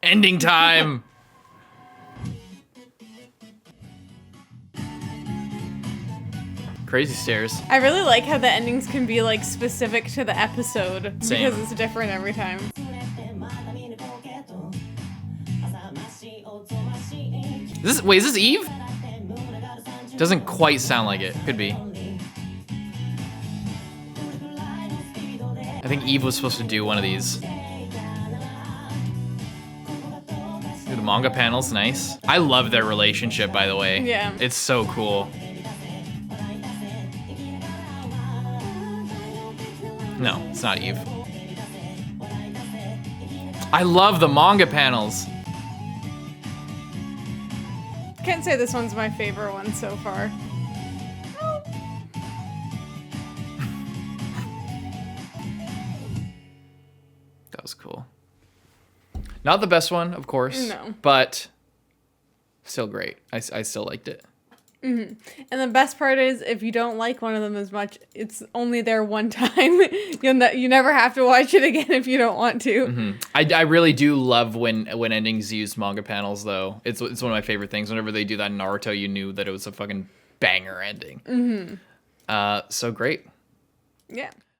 Ending time. Crazy stairs. I really like how the endings can be like specific to the episode. Same. Because it's different every time. Is this Eve? Doesn't quite sound like it. Could be. I think Eve was supposed to do one of these. Ooh, the manga panel's nice. I love their relationship, by the way. Yeah. It's so cool. No, it's not Eve. I love the manga panels. Can't say this one's my favorite one so far. That was cool. Not the best one, of course. No. But still great. I still liked it. Mm-hmm. And the best part is, if you don't like one of them as much, it's only there one time. You never have to watch it again if you don't want to. Mm-hmm. I really do love when endings use manga panels, though. It's one of my favorite things. Whenever they do that in Naruto, you knew that it was a fucking banger ending. Mm-hmm. So great. Yeah.